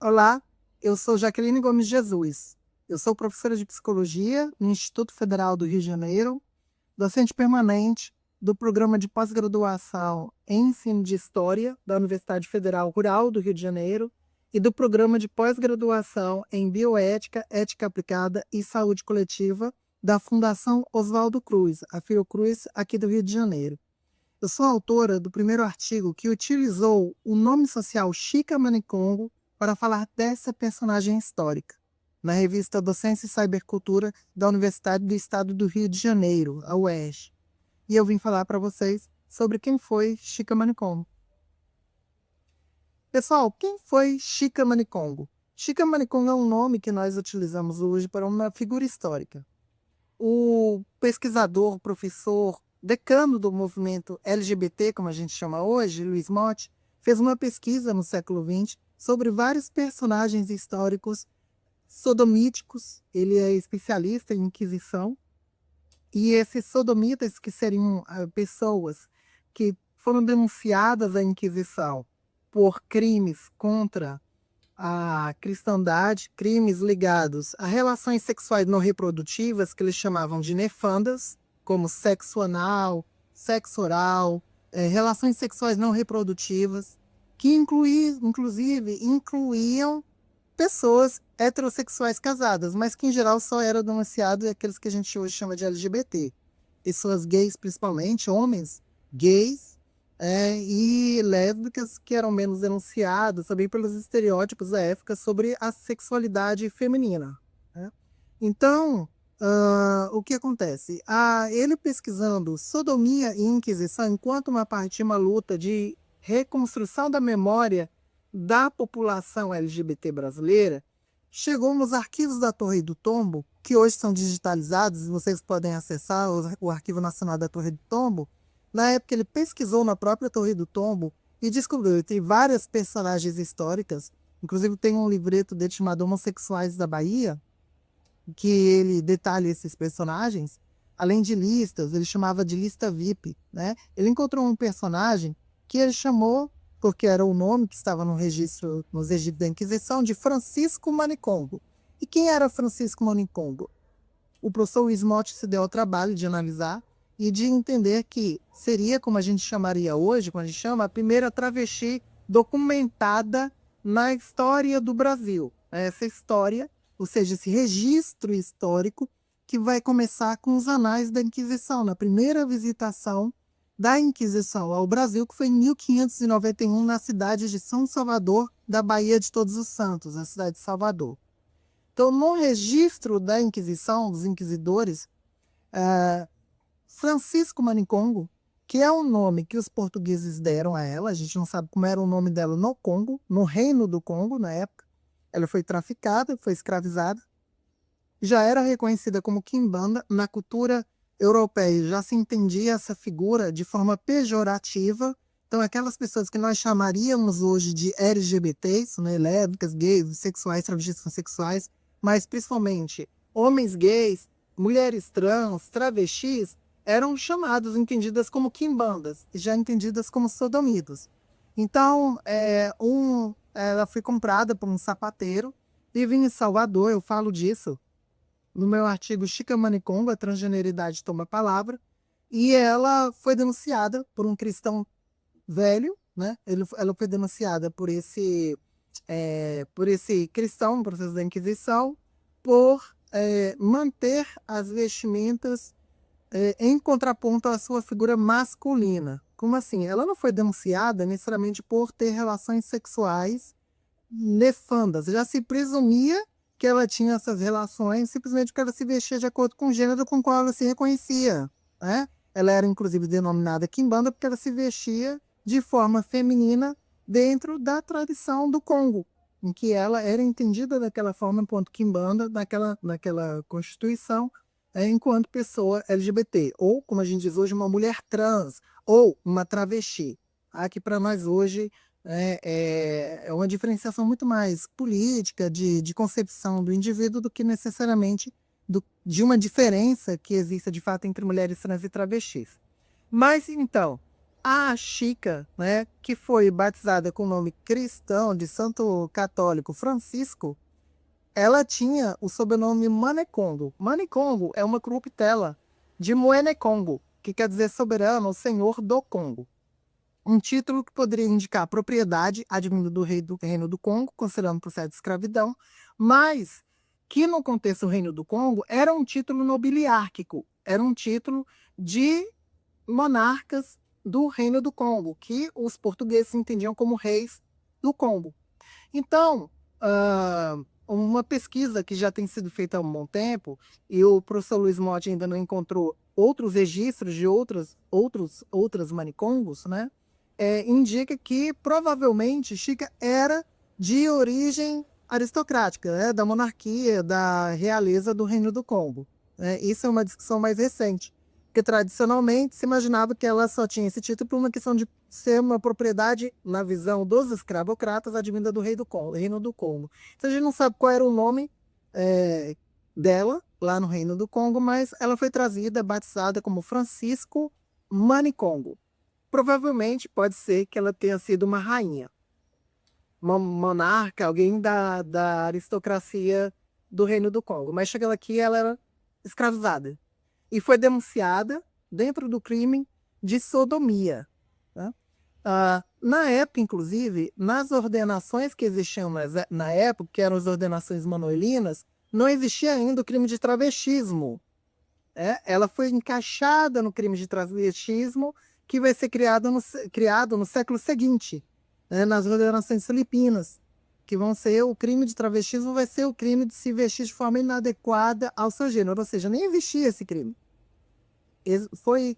Olá, eu sou Jaqueline Gomes Jesus. Eu sou professora de psicologia no Instituto Federal do Rio de Janeiro, docente permanente do programa de pós-graduação em ensino de história da Universidade Federal Rural do Rio de Janeiro e do programa de pós-graduação em bioética, ética aplicada e saúde coletiva da Fundação Oswaldo Cruz, a Fiocruz, aqui do Rio de Janeiro. Eu sou autora do primeiro artigo que utilizou o nome social Chica Manicongo para falar dessa personagem histórica, na revista Docência e Cybercultura da Universidade do Estado do Rio de Janeiro, a UERJ. E eu vim falar para vocês sobre quem foi Chica Manicongo. Pessoal, quem foi Chica Manicongo? Chica Manicongo é um nome que nós utilizamos hoje para uma figura histórica. O pesquisador, professor, decano do movimento LGBT, como a gente chama hoje, Luiz Motti, fez uma pesquisa no século XX sobre vários personagens históricos sodomíticos. Ele é especialista em Inquisição. E esses sodomitas, que seriam pessoas que foram denunciadas à Inquisição por crimes contra a cristandade, crimes ligados a relações sexuais não reprodutivas, que eles chamavam de nefandas, como sexo anal, sexo oral, relações sexuais não reprodutivas, que inclusive incluíam pessoas heterossexuais casadas, mas que em geral só eram denunciados aqueles que a gente hoje chama de LGBT. Pessoas gays, principalmente, homens gays, e lésbicas, que eram menos denunciadas também pelos estereótipos da época sobre a sexualidade feminina, né? Então, o que acontece? Ele pesquisando sodomia e inquisição enquanto uma luta de reconstrução da memória da população LGBT brasileira, chegou nos arquivos da Torre do Tombo, que hoje são digitalizados, e vocês podem acessar o Arquivo Nacional da Torre do Tombo. Na época, ele pesquisou na própria Torre do Tombo e descobriu que tem várias personagens históricas, inclusive tem um livreto dele chamado Homossexuais da Bahia, que ele detalha esses personagens, além de listas, ele chamava de lista VIP, né? Ele encontrou um personagem que ele chamou, porque era o nome que estava no registro, nos registros da Inquisição, de Francisco Manicongo. E quem era Francisco Manicongo? O professor Wismott se deu ao trabalho de analisar e de entender que seria, como a gente chamaria hoje, como a gente chama, a primeira travesti documentada na história do Brasil. Essa história, ou seja, esse registro histórico, que vai começar com os anais da Inquisição, na primeira visitação da Inquisição ao Brasil, que foi em 1591, na cidade de São Salvador, da Baía de Todos os Santos, na cidade de Salvador. Então, no registro da Inquisição, dos inquisidores, Francisco Manicongo, que é o nome que os portugueses deram a ela, a gente não sabe como era o nome dela no Congo, no Reino do Congo, na época. Ela foi traficada, foi escravizada, já era reconhecida como quimbanda. Na cultura europeia já se entendia essa figura de forma pejorativa. Então, aquelas pessoas que nós chamaríamos hoje de LGBTs, né, lésbicas, gays, bissexuais, travestis transexuais, mas principalmente homens gays, mulheres trans, travestis, eram chamados, entendidas como quimbandas, e já entendidas como sodomitas. Então, ela foi comprada por um sapateiro, vive em Salvador, eu falo disso no meu artigo Chica Manicongo, a transgeneridade toma a palavra, e ela foi denunciada por um cristão velho, né? Ela foi denunciada por esse cristão, no processo da Inquisição, por manter as vestimentas em contraponto à sua figura masculina. Como assim? Ela não foi denunciada necessariamente por ter relações sexuais nefandas. Já se presumia que ela tinha essas relações simplesmente porque ela se vestia de acordo com o gênero com o qual ela se reconhecia, né? Ela era inclusive denominada quimbanda porque ela se vestia de forma feminina dentro da tradição do Congo, em que ela era entendida daquela forma enquanto quimbanda, naquela constituição, enquanto pessoa LGBT, ou, como a gente diz hoje, uma mulher trans, ou uma travesti. Aqui para nós hoje é uma diferenciação muito mais política, de concepção do indivíduo, do que necessariamente de uma diferença que exista de fato entre mulheres trans e travestis. Mas então, A Chica, né, que foi batizada com o nome cristão de Santo Católico Francisco, ela tinha o sobrenome Manecongo. Manecongo é uma corruptela de Moenecongo, que quer dizer soberano ou senhor do Congo. Um título que poderia indicar propriedade advinda do rei do Reino do Congo, considerando o processo de escravidão, mas que no contexto do Reino do Congo era um título nobiliárquico, era um título de monarcas do Reino do Congo, que os portugueses entendiam como reis do Congo. Então, uma pesquisa que já tem sido feita há um bom tempo, e o professor Luiz Motti ainda não encontrou outros registros de outras manicongos, né? Indica que provavelmente Chica era de origem aristocrática, né? Da monarquia, da realeza do Reino do Congo. Isso é uma discussão mais recente, porque tradicionalmente se imaginava que ela só tinha esse título por uma questão de ser uma propriedade, na visão dos escravocratas, advinda do Reino do Congo. Então a gente não sabe qual era o nome dela lá no Reino do Congo, mas ela foi trazida, batizada como Francisco Manicongo. Provavelmente pode ser que ela tenha sido uma rainha, uma monarca, alguém da aristocracia do Reino do Congo. Mas chegando aqui, ela era escravizada e foi denunciada dentro do crime de sodomia. Tá? Na época, inclusive, nas ordenações que existiam na época, que eram as ordenações manuelinas, não existia ainda o crime de travestismo. Ela foi encaixada no crime de travestismo, que vai ser criado no século seguinte, nas ordenações filipinas, que vão ser o crime de travestismo, vai ser o crime de se vestir de forma inadequada ao seu gênero, ou seja, nem existia esse crime. Foi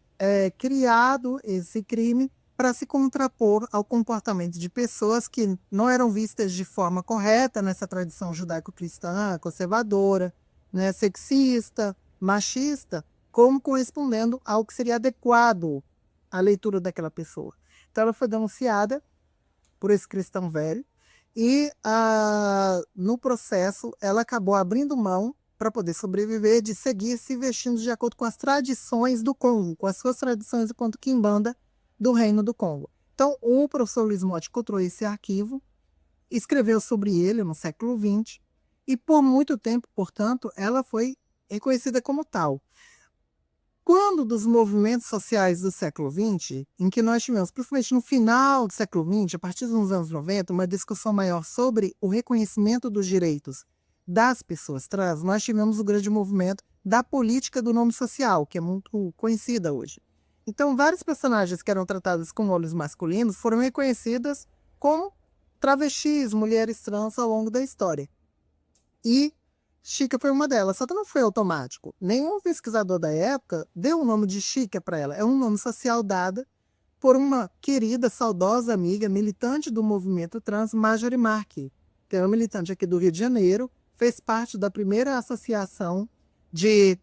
criado esse crime para se contrapor ao comportamento de pessoas que não eram vistas de forma correta nessa tradição judaico-cristã, conservadora, né, sexista, machista, como correspondendo ao que seria adequado à leitura daquela pessoa. Então ela foi denunciada por esse cristão velho e no processo ela acabou abrindo mão para poder sobreviver de seguir se vestindo de acordo com as tradições do Congo, com as suas tradições enquanto quimbanda do Reino do Congo. Então o professor Luiz Motti encontrou esse arquivo, escreveu sobre ele no século XX e por muito tempo, portanto, ela foi reconhecida como tal. Quando dos movimentos sociais do século XX, em que nós tivemos, principalmente no final do século XX, a partir dos anos 90, uma discussão maior sobre o reconhecimento dos direitos das pessoas trans, nós tivemos o grande movimento da política do nome social, que é muito conhecida hoje. Então, vários personagens que eram tratados com nomes masculinos foram reconhecidas como travestis, mulheres trans ao longo da história. E Chica foi uma delas, só que não foi automático. Nenhum pesquisador da época deu o nome de Chica para ela. É um nome social dado por uma querida, saudosa amiga, militante do movimento trans, Marjorie Marque, que é uma militante aqui do Rio de Janeiro, fez parte da primeira associação de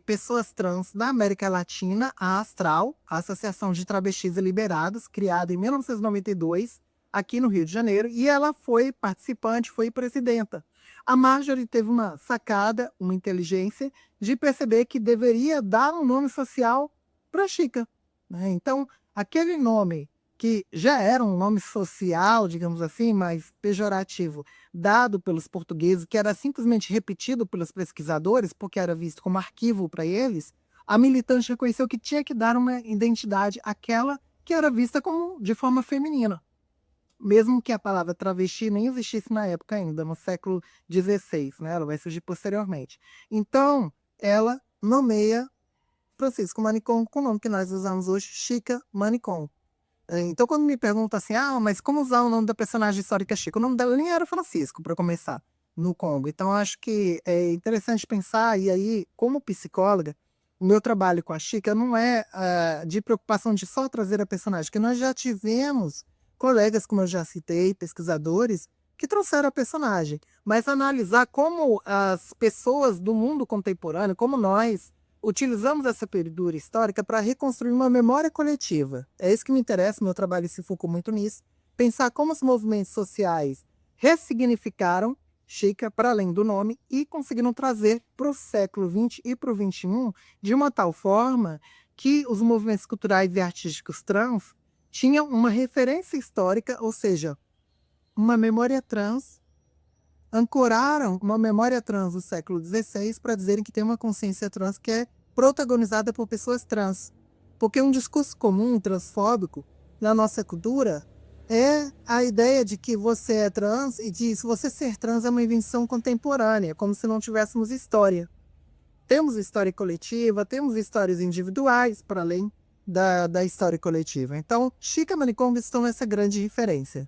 pessoas trans da América Latina, a Astral, a Associação de Travestis e Liberados, criada em 1992, aqui no Rio de Janeiro, e ela foi participante, foi presidenta. A Marjorie teve uma sacada, uma inteligência de perceber que deveria dar um nome social para Chica. Né? Então, aquele nome que já era um nome social, digamos assim, mais pejorativo, dado pelos portugueses, que era simplesmente repetido pelos pesquisadores, porque era visto como arquivo para eles, a militante reconheceu que tinha que dar uma identidade àquela que era vista como de forma feminina. Mesmo que a palavra travesti nem existisse na época ainda, no século XVI, né? Ela vai surgir posteriormente. Então, ela nomeia Francisco Manicongo com o nome que nós usamos hoje, Chica Manicongo. Então, quando me perguntam assim, mas como usar o nome da personagem histórica Chica? O nome dela nem era Francisco, para começar, no Congo. Então, acho que é interessante pensar, e aí, como psicóloga, o meu trabalho com a Chica não é de preocupação de só trazer a personagem, porque nós já tivemos colegas, como eu já citei, pesquisadores, que trouxeram a personagem, mas analisar como as pessoas do mundo contemporâneo, como nós, utilizamos essa período histórica para reconstruir uma memória coletiva. É isso que me interessa, meu trabalho se focou muito nisso. Pensar como os movimentos sociais ressignificaram Chica para além do nome e conseguiram trazer para o século XX e para o XXI de uma tal forma que os movimentos culturais e artísticos trans tinham uma referência histórica, ou seja, uma memória trans, ancoraram uma memória trans do século XVI para dizerem que tem uma consciência trans que é protagonizada por pessoas trans. Porque um discurso comum transfóbico na nossa cultura é a ideia de que você é trans e de se você ser trans é uma invenção contemporânea, como se não tivéssemos história. Temos história coletiva, temos histórias individuais para além da história coletiva. Então, Chica e Manicongo estão nessa grande referência.